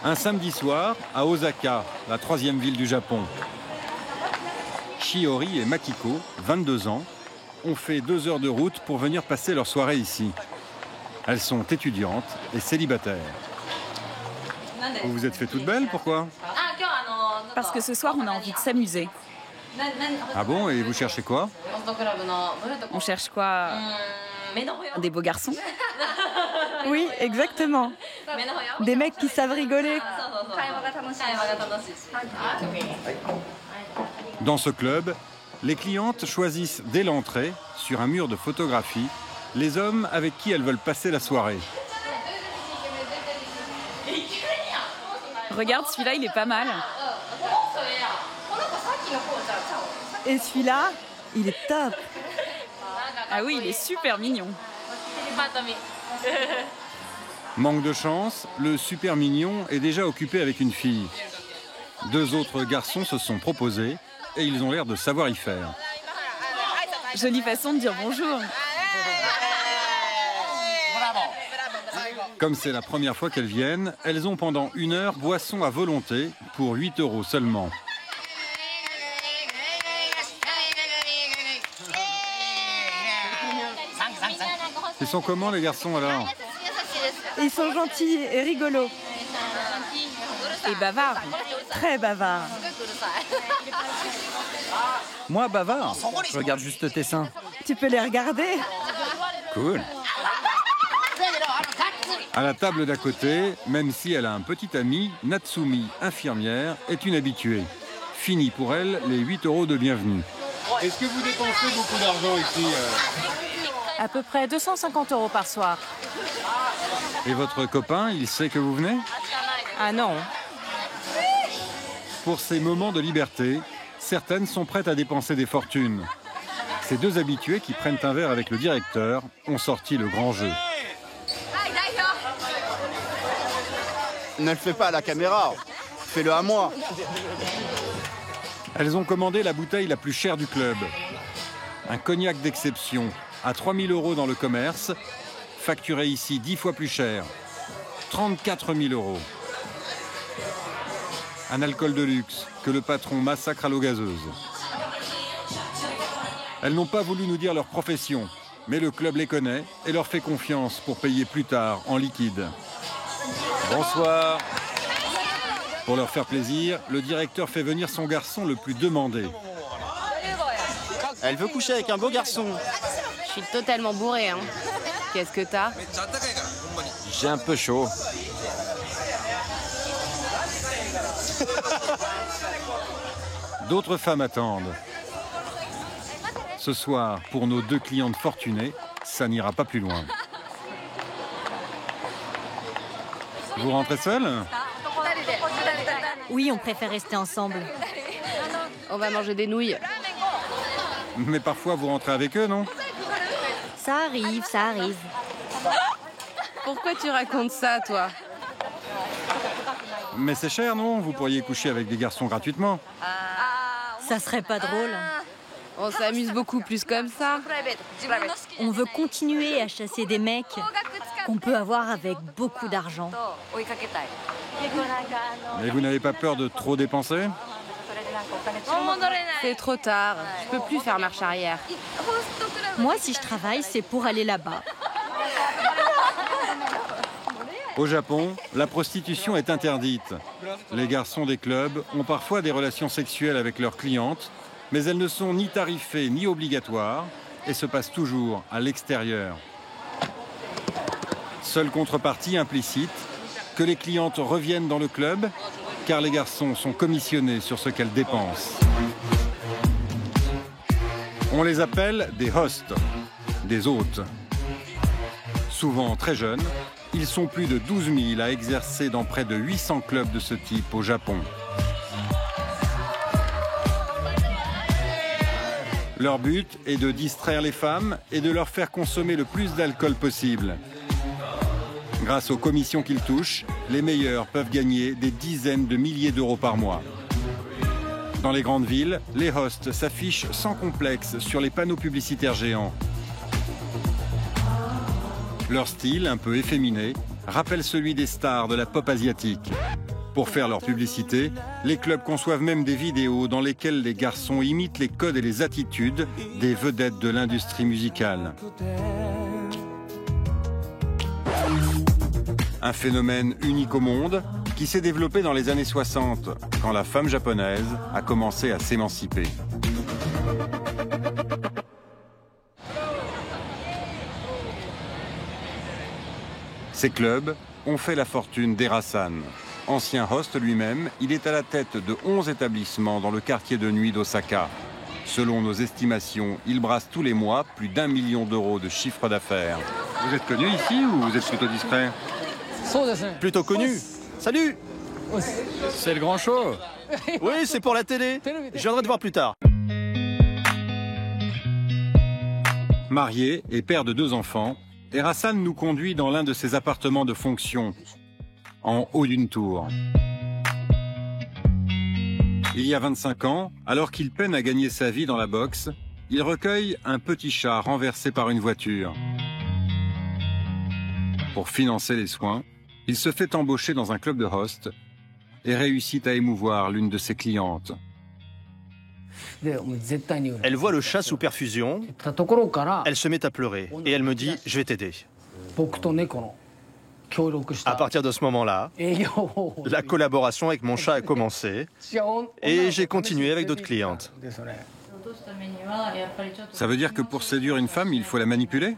Un samedi soir, à Osaka, la 3e ville du Japon. Shiori et Makiko, 22 ans, ont fait 2 heures de route pour venir passer leur soirée ici. Elles sont étudiantes et célibataires. Vous vous êtes fait toute belle, pourquoi? Parce que ce soir, on a envie de s'amuser. Ah bon, et vous cherchez quoi? On cherche quoi? Des beaux garçons? Oui, exactement. Des mecs qui savent rigoler. Dans ce club, les clientes choisissent dès l'entrée, sur un mur de photographie, les hommes avec qui elles veulent passer la soirée. Regarde, celui-là, il est pas mal. Et celui-là, il est top. Ah oui, il est super mignon. Manque de chance, le super mignon est déjà occupé avec une fille. 2 autres garçons se sont proposés et ils ont l'air de savoir y faire. Jolie façon de dire bonjour. Comme c'est la première fois qu'elles viennent, elles ont pendant 1 heure boisson à volonté pour 8 € seulement. Ils sont comment les garçons alors? Ils sont gentils et rigolos. Et bavard. Très bavards. Moi, bavard, je regarde juste tes seins. Tu peux les regarder? Cool. À la table d'à côté, même si elle a un petit ami, Natsumi, infirmière, est une habituée. Fini pour elle les 8 € de bienvenue. Est-ce que vous dépensez beaucoup d'argent ici À peu près 250 € par soir. Et votre copain, il sait que vous venez? Ah non. Pour ces moments de liberté, certaines sont prêtes à dépenser des fortunes. Ces 2 habitués qui prennent un verre avec le directeur ont sorti le grand jeu. Ne le fais pas à la caméra, fais-le à moi. Elles ont commandé la bouteille la plus chère du club. Un cognac d'exception, à 3 000 € dans le commerce, facturé ici 10 fois plus cher, 34 000 €. Un alcool de luxe que le patron massacre à l'eau gazeuse. Elles n'ont pas voulu nous dire leur profession, mais le club les connaît et leur fait confiance pour payer plus tard en liquide. Bonsoir. Pour leur faire plaisir, le directeur fait venir son garçon le plus demandé. Elle veut coucher avec un beau garçon. Je suis totalement bourré, hein. Qu'est-ce que t'as? J'ai un peu chaud. D'autres femmes attendent. Ce soir, pour nos 2 clientes fortunées, ça n'ira pas plus loin. Vous rentrez seule? Oui, on préfère rester ensemble. On va manger des nouilles. Mais parfois vous rentrez avec eux, non? Ça arrive, ça arrive. Pourquoi tu racontes ça, toi? Mais c'est cher, non? Vous pourriez coucher avec des garçons gratuitement. Ça serait pas drôle. On s'amuse beaucoup plus comme ça. On veut continuer à chasser des mecs qu'on peut avoir avec beaucoup d'argent. Et vous n'avez pas peur de trop dépenser? C'est trop tard. Je peux plus faire marche arrière. Moi, si je travaille, c'est pour aller là-bas. Au Japon, la prostitution est interdite. Les garçons des clubs ont parfois des relations sexuelles avec leurs clientes, mais elles ne sont ni tarifées ni obligatoires et se passent toujours à l'extérieur. Seule contrepartie implicite, que les clientes reviennent dans le club, car les garçons sont commissionnés sur ce qu'elles dépensent. On les appelle des hosts, des hôtes. Souvent très jeunes, ils sont plus de 12 000 à exercer dans près de 800 clubs de ce type au Japon. Leur but est de distraire les femmes et de leur faire consommer le plus d'alcool possible. Grâce aux commissions qu'ils touchent, les meilleurs peuvent gagner des dizaines de milliers d'euros par mois. Dans les grandes villes, les hosts s'affichent sans complexe sur les panneaux publicitaires géants. Leur style, un peu efféminé, rappelle celui des stars de la pop asiatique. Pour faire leur publicité, les clubs conçoivent même des vidéos dans lesquelles les garçons imitent les codes et les attitudes des vedettes de l'industrie musicale. Un phénomène unique au monde qui s'est développé dans les années 60, quand la femme japonaise a commencé à s'émanciper. Ces clubs ont fait la fortune d'Erasan. Ancien host lui-même, il est à la tête de 11 établissements dans le quartier de nuit d'Osaka. Selon nos estimations, il brasse tous les mois plus d'1 million d'euros de chiffre d'affaires. Vous êtes connu ici ou vous êtes plutôt discret? Plutôt connu. Salut! C'est le grand show. Oui, c'est pour la télé. Je viendrai te voir plus tard. Marié et père de 2 enfants, Erasan nous conduit dans l'un de ses appartements de fonction, en haut d'une tour. Il y a 25 ans, alors qu'il peine à gagner sa vie dans la boxe, il recueille un petit chat renversé par une voiture. Pour financer les soins, il se fait embaucher dans un club de host et réussit à émouvoir l'une de ses clientes. Elle voit le chat sous perfusion, elle se met à pleurer et elle me dit « je vais t'aider ». À partir de ce moment-là, la collaboration avec mon chat a commencé et j'ai continué avec d'autres clientes. Ça veut dire que pour séduire une femme, il faut la manipuler?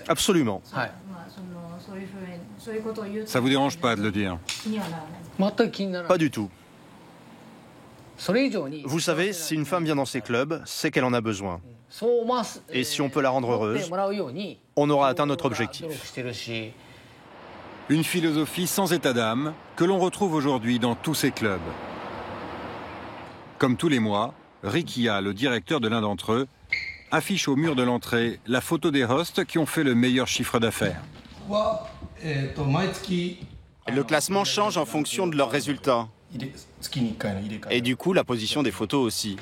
Absolument. Ça vous dérange pas de le dire? Pas du tout. Vous savez, si une femme vient dans ces clubs, c'est qu'elle en a besoin. Et si on peut la rendre heureuse, on aura atteint notre objectif. Une philosophie sans état d'âme que l'on retrouve aujourd'hui dans tous ces clubs. Comme tous les mois, Rikia, le directeur de l'un d'entre eux, affiche au mur de l'entrée la photo des hosts qui ont fait le meilleur chiffre d'affaires. Le classement change en fonction de leurs résultats. Et du coup, la position des photos aussi.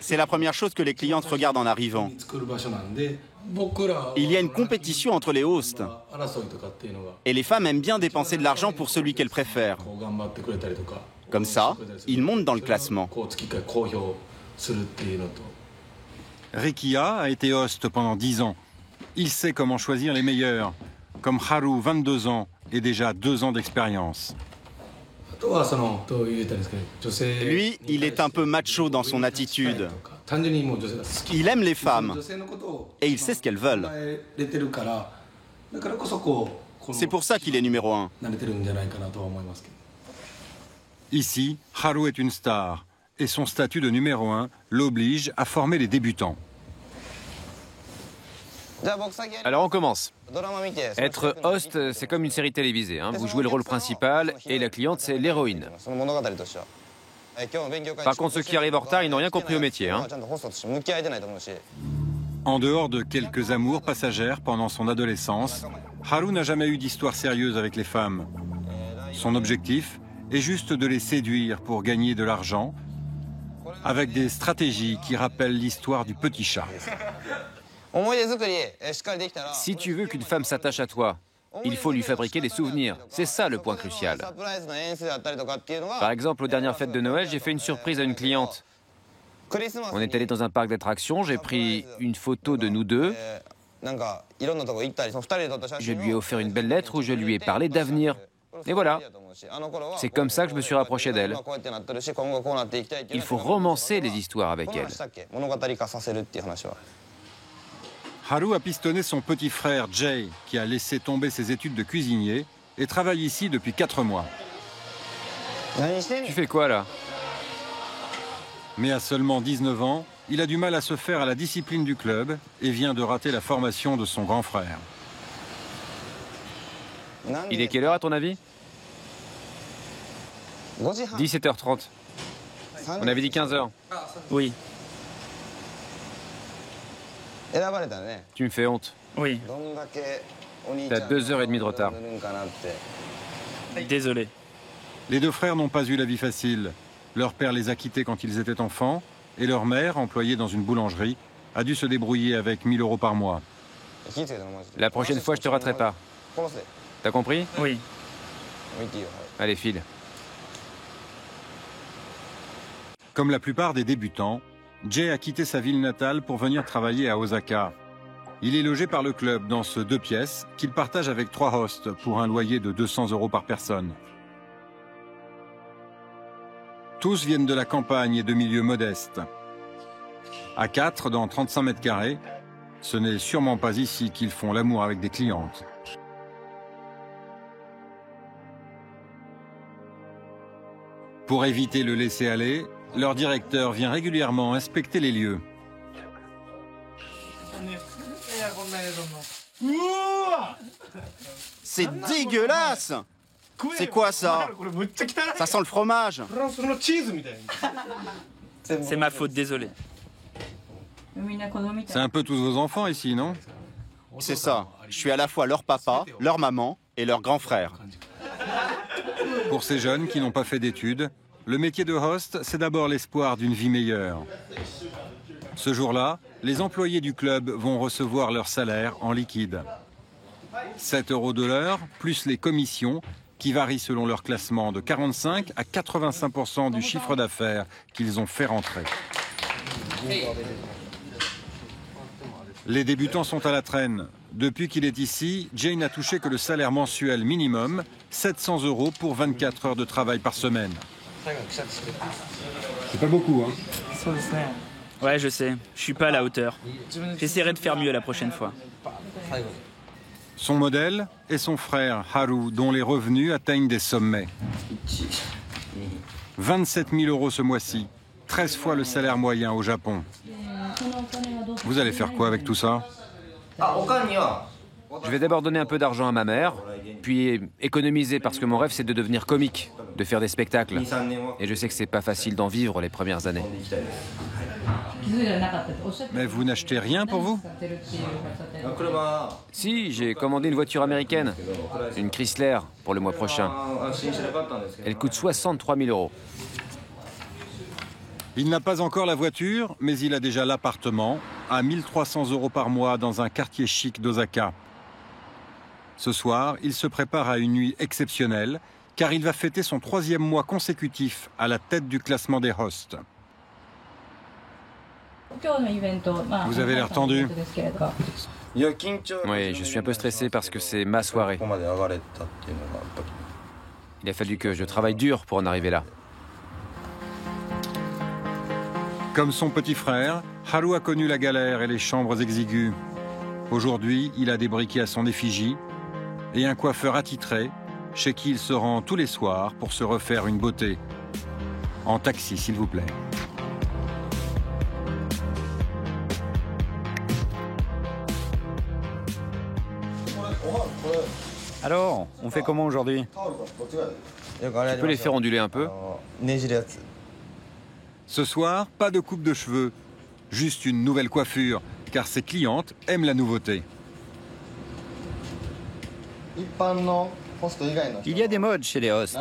C'est la première chose que les clientes regardent en arrivant. Il y a une compétition entre les hosts. Et les femmes aiment bien dépenser de l'argent pour celui qu'elles préfèrent. Comme ça, ils montent dans le classement. Rikia a été host pendant 10 ans. Il sait comment choisir les meilleurs. Comme Haru, 22 ans, et déjà 2 ans d'expérience. Lui, il est un peu macho dans son attitude. Il aime les femmes et il sait ce qu'elles veulent. C'est pour ça qu'il est numéro 1. Ici, Haru est une star et son statut de numéro 1 l'oblige à former les débutants. Alors on commence. Être host, c'est comme une série télévisée. Vous jouez le rôle principal et la cliente, c'est l'héroïne. Par contre, ceux qui arrivent en retard, ils n'ont rien compris au métier. En dehors de quelques amours passagères pendant son adolescence, Haru n'a jamais eu d'histoire sérieuse avec les femmes. Son objectif est juste de les séduire pour gagner de l'argent avec des stratégies qui rappellent l'histoire du petit chat. Si tu veux qu'une femme s'attache à toi, il faut lui fabriquer des souvenirs. C'est ça le point crucial. Par exemple, aux dernières fêtes de Noël, j'ai fait une surprise à une cliente. On est allé dans un parc d'attractions, j'ai pris une photo de nous deux. Je lui ai offert une belle lettre où je lui ai parlé d'avenir. Et voilà. C'est comme ça que je me suis rapproché d'elle. Il faut romancer les histoires avec elle. Haru a pistonné son petit frère Jay, qui a laissé tomber ses études de cuisinier et travaille ici depuis 4 mois. Tu fais quoi là? Mais à seulement 19 ans, il a du mal à se faire à la discipline du club et vient de rater la formation de son grand frère. Il est quelle heure à ton avis? 17h30. On avait dit 15h. Oui. Tu me fais honte. Oui. T'as 2h30 de retard. Désolé. Les 2 frères n'ont pas eu la vie facile. Leur père les a quittés quand ils étaient enfants et leur mère, employée dans une boulangerie, a dû se débrouiller avec 1 000 € par mois. La prochaine fois, je te raterai pas. T'as compris? Oui. Allez, file. Comme la plupart des débutants, Jay a quitté sa ville natale pour venir travailler à Osaka. Il est logé par le club dans ce 2 pièces qu'il partage avec 3 hosts pour un loyer de 200 € par personne. Tous viennent de la campagne et de milieux modestes. À 4 dans 35 mètres carrés, ce n'est sûrement pas ici qu'ils font l'amour avec des clientes. Pour éviter le laisser-aller, leur directeur vient régulièrement inspecter les lieux. C'est dégueulasse! C'est quoi ça? Ça sent le fromage. C'est ma faute, désolé. C'est un peu tous vos enfants ici, non? C'est ça. Je suis à la fois leur papa, leur maman et leur grand frère. Pour ces jeunes qui n'ont pas fait d'études, le métier de host, c'est d'abord l'espoir d'une vie meilleure. Ce jour-là, les employés du club vont recevoir leur salaire en liquide. 7 € de l'heure, plus les commissions, qui varient selon leur classement de 45 à 85% du chiffre d'affaires qu'ils ont fait rentrer. Les débutants sont à la traîne. Depuis qu'il est ici, Jay n'a touché que le salaire mensuel minimum, 700 € pour 24 heures de travail par semaine. C'est pas beaucoup, hein? Ouais, je sais. Je suis pas à la hauteur. J'essaierai de faire mieux la prochaine fois. Son modèle est son frère Haru, dont les revenus atteignent des sommets. 27 000 € ce mois-ci, 13 fois le salaire moyen au Japon. Vous allez faire quoi avec tout ça? Je vais d'abord donner un peu d'argent à ma mère, puis économiser parce que mon rêve c'est de devenir comique, de faire des spectacles. Et je sais que c'est pas facile d'en vivre les premières années. Mais vous n'achetez rien pour vous? Si, j'ai commandé une voiture américaine, une Chrysler, pour le mois prochain. Elle coûte 63 000 €. Il n'a pas encore la voiture, mais il a déjà l'appartement, à 1 300 € par mois dans un quartier chic d'Osaka. Ce soir, il se prépare à une nuit exceptionnelle, car il va fêter son 3e mois consécutif à la tête du classement des hosts. Vous avez l'air tendu. Oui, je suis un peu stressé parce que c'est ma soirée. Il a fallu que je travaille dur pour en arriver là. Comme son petit frère, Haru a connu la galère et les chambres exiguës. Aujourd'hui, il a des briquets à son effigie et un coiffeur attitré chez qui il se rend tous les soirs pour se refaire une beauté. En taxi, s'il vous plaît. Alors, on fait comment aujourd'hui? Tu peux les faire onduler un peu? Ce soir, pas de coupe de cheveux, juste une nouvelle coiffure, car ses clientes aiment la nouveauté. Il y a des modes chez les hosts.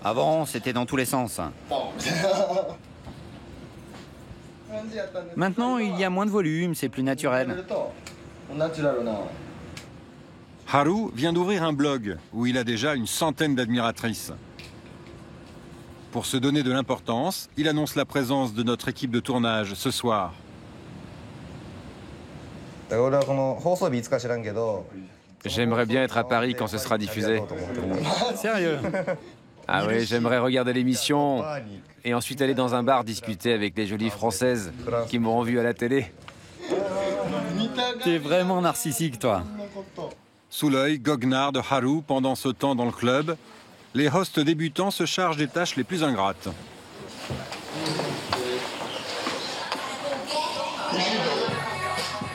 Avant, c'était dans tous les sens. Maintenant, il y a moins de volume, c'est plus naturel. Haru vient d'ouvrir un blog où il a déjà une centaine d'admiratrices. Pour se donner de l'importance, il annonce la présence de notre équipe de tournage ce soir. J'aimerais bien être à Paris quand ce sera diffusé. Sérieux? Ah oui, j'aimerais regarder l'émission et ensuite aller dans un bar discuter avec les jolies Françaises qui m'auront vu à la télé. T'es vraiment narcissique, toi. Sous l'œil goguenard de Haru pendant ce temps dans le club, les hosts débutants se chargent des tâches les plus ingrates.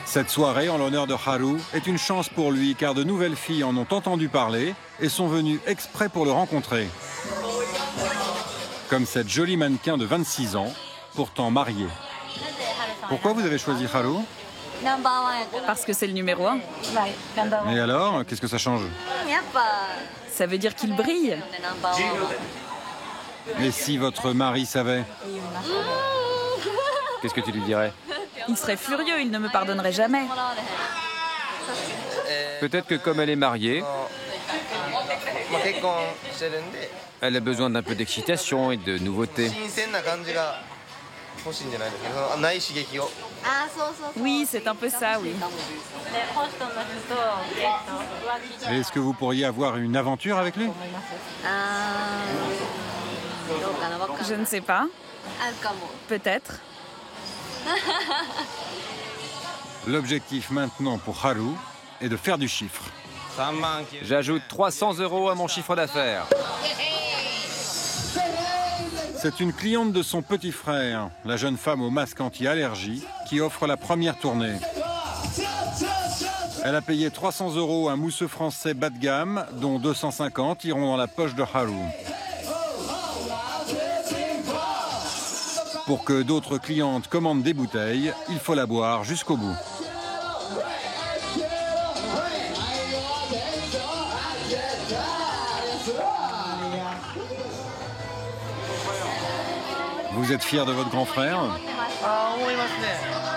Cette soirée en l'honneur de Haru est une chance pour lui car de nouvelles filles en ont entendu parler et sont venues exprès pour le rencontrer. Comme cette jolie mannequin de 26 ans, pourtant mariée. Pourquoi vous avez choisi Haru? Parce que c'est le numéro 1. Et alors, qu'est-ce que ça change? Ça veut dire qu'il brille. Et si votre mari savait? Qu'est-ce que tu lui dirais? Il serait furieux, il ne me pardonnerait jamais. Peut-être que comme elle est mariée, Elle a besoin d'un peu d'excitation et de nouveauté. Oui, c'est un peu ça, oui. Est-ce que vous pourriez avoir une aventure avec lui? Je ne sais pas. Peut-être. L'objectif maintenant pour Haru est de faire du chiffre. J'ajoute 300 € à mon chiffre d'affaires. C'est une cliente de son petit frère, la jeune femme au masque anti-allergie, qui offre la première tournée. Elle a payé 300 € un mousseux français bas de gamme, dont 250 iront dans la poche de Haru. Pour que d'autres clientes commandent des bouteilles, il faut la boire jusqu'au bout. Vous êtes fier de votre grand frère?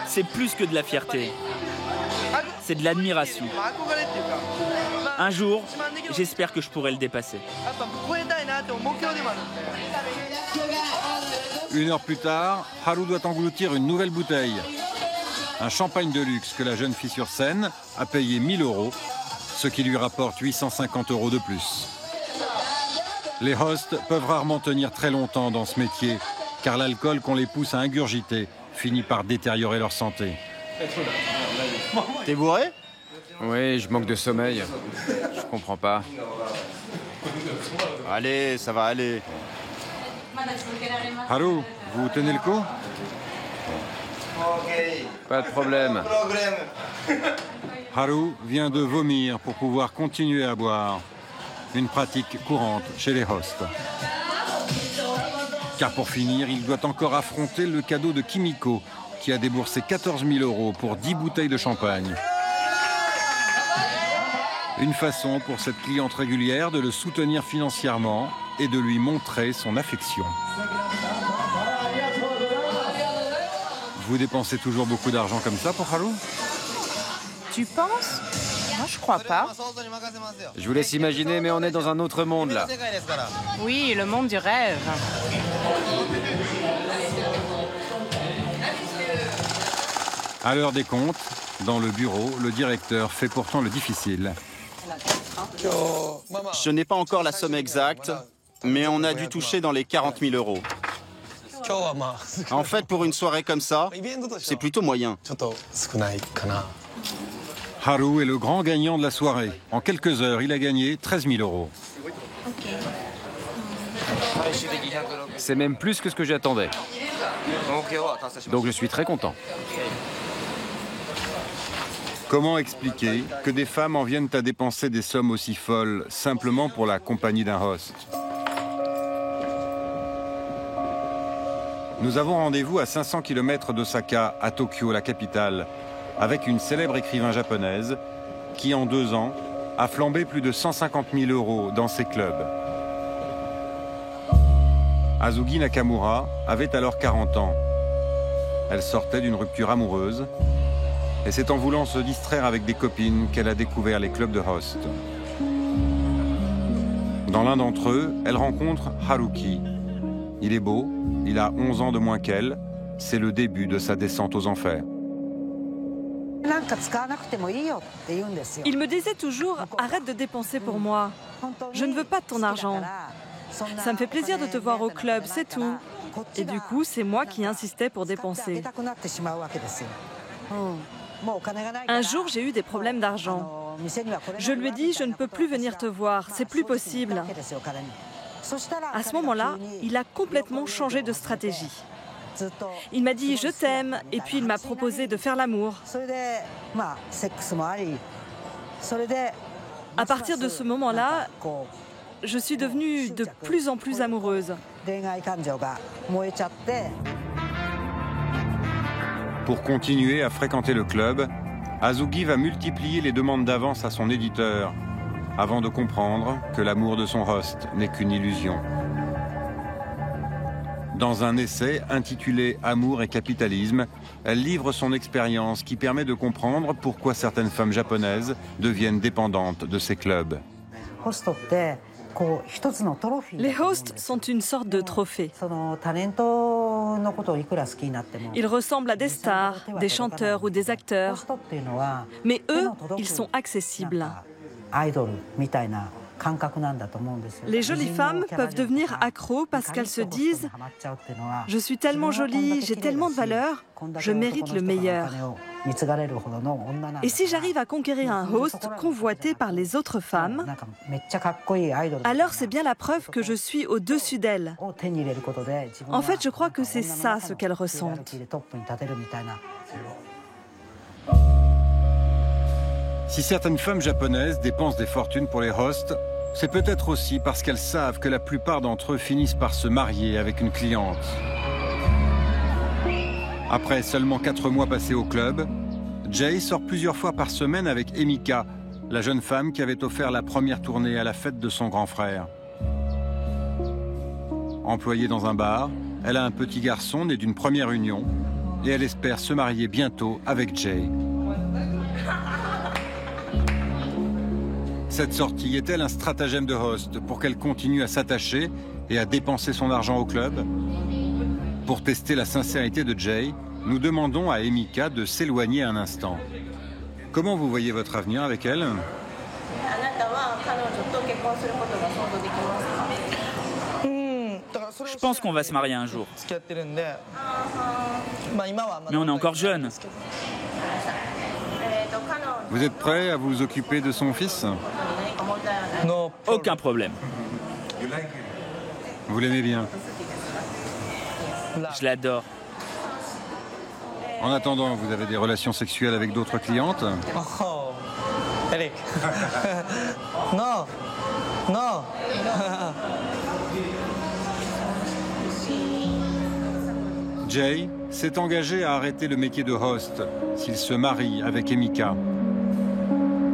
C'est plus que de la fierté. C'est de l'admiration. Un jour, j'espère que je pourrai le dépasser. 1 heure plus tard, Haru doit engloutir une nouvelle bouteille. Un champagne de luxe que la jeune fille sur scène a payé 1 000 €, ce qui lui rapporte 850 € de plus. Les hosts peuvent rarement tenir très longtemps dans ce métier, car l'alcool qu'on les pousse à ingurgiter finit par détériorer leur santé. T'es bourré? Oui, je manque de sommeil. Je comprends pas. Allez, ça va aller. Haru, vous tenez le coup? Pas de problème. Haru vient de vomir pour pouvoir continuer à boire. Une pratique courante chez les hosts. Car pour finir, il doit encore affronter le cadeau de Kimiko, qui a déboursé 14 000 € pour 10 bouteilles de champagne. Une façon pour cette cliente régulière de le soutenir financièrement et de lui montrer son affection. Vous dépensez toujours beaucoup d'argent comme ça pour Haru? Tu penses? Moi, je crois pas. Je vous laisse imaginer, mais on est dans un autre monde, là. Oui, le monde du rêve. À l'heure des comptes, dans le bureau, le directeur fait pourtant le difficile. Je n'ai pas encore la somme exacte, mais on a dû toucher dans les 40 000 €. En fait, pour une soirée comme ça, c'est plutôt moyen. Haru est le grand gagnant de la soirée. En quelques heures, il a gagné 13 000 €. C'est même plus que ce que j'attendais. Donc je suis très content. Comment expliquer que des femmes en viennent à dépenser des sommes aussi folles simplement pour la compagnie d'un host? Nous avons rendez-vous à 500 km d'Osaka, à Tokyo, la capitale, avec une célèbre écrivain japonaise qui, en 2 ans, a flambé plus de 150 000 € dans ses clubs. Azuki Nakamura avait alors 40 ans. Elle sortait d'une rupture amoureuse et c'est en voulant se distraire avec des copines qu'elle a découvert les clubs de host. Dans l'un d'entre eux, elle rencontre Haruki. Il est beau, il a 11 ans de moins qu'elle, c'est le début de sa descente aux enfers. Il me disait toujours « Arrête de dépenser pour moi. Je ne veux pas de ton argent. Ça me fait plaisir de te voir au club, c'est tout. » Et du coup, c'est moi qui insistais pour dépenser. Un jour, j'ai eu des problèmes d'argent. Je lui ai dit « Je ne peux plus venir te voir, c'est plus possible. » À ce moment-là, il a complètement changé de stratégie. Il m'a dit « Je t'aime » et puis il m'a proposé de faire l'amour. À partir de ce moment-là, je suis devenue de plus en plus amoureuse. Pour continuer à fréquenter le club, Azuki va multiplier les demandes d'avance à son éditeur, avant de comprendre que l'amour de son host n'est qu'une illusion. Dans un essai intitulé « Amour et capitalisme », elle livre son expérience qui permet de comprendre pourquoi certaines femmes japonaises deviennent dépendantes de ces clubs. Les hosts sont une sorte de trophée. Ils ressemblent à des stars, des chanteurs ou des acteurs. Mais eux, ils sont accessibles. Les jolies femmes peuvent devenir accros parce qu'elles se disent « Je suis tellement jolie, j'ai tellement de valeur, je mérite le meilleur. » Et si j'arrive à conquérir un host convoité par les autres femmes, alors c'est bien la preuve que je suis au-dessus d'elles. En fait, je crois que c'est ça ce qu'elles ressentent. Si certaines femmes japonaises dépensent des fortunes pour les hosts, c'est peut-être aussi parce qu'elles savent que la plupart d'entre eux finissent par se marier avec une cliente. Après seulement 4 mois passés au club, Jay sort plusieurs fois par semaine avec Emika, la jeune femme qui avait offert la première tournée à la fête de son grand frère. Employée dans un bar, elle a un petit garçon né d'une première union et elle espère se marier bientôt avec Jay. Cette sortie est-elle un stratagème de host pour qu'elle continue à s'attacher et à dépenser son argent au club? Pour tester la sincérité de Jay, nous demandons à Emika de s'éloigner un instant. Comment vous voyez votre avenir avec elle? Je pense qu'on va se marier un jour. Mais on est encore jeunes. Vous êtes prêt à vous occuper de son fils? Aucun problème. Vous l'aimez bien? Je l'adore. En attendant, vous avez des relations sexuelles avec d'autres clientes? Oh, Eric. Non, non. Jay s'est engagé à arrêter le métier de host s'il se marie avec Emika.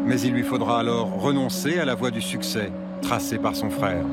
Mais il lui faudra alors renoncer à la voie du succès tracée par son frère.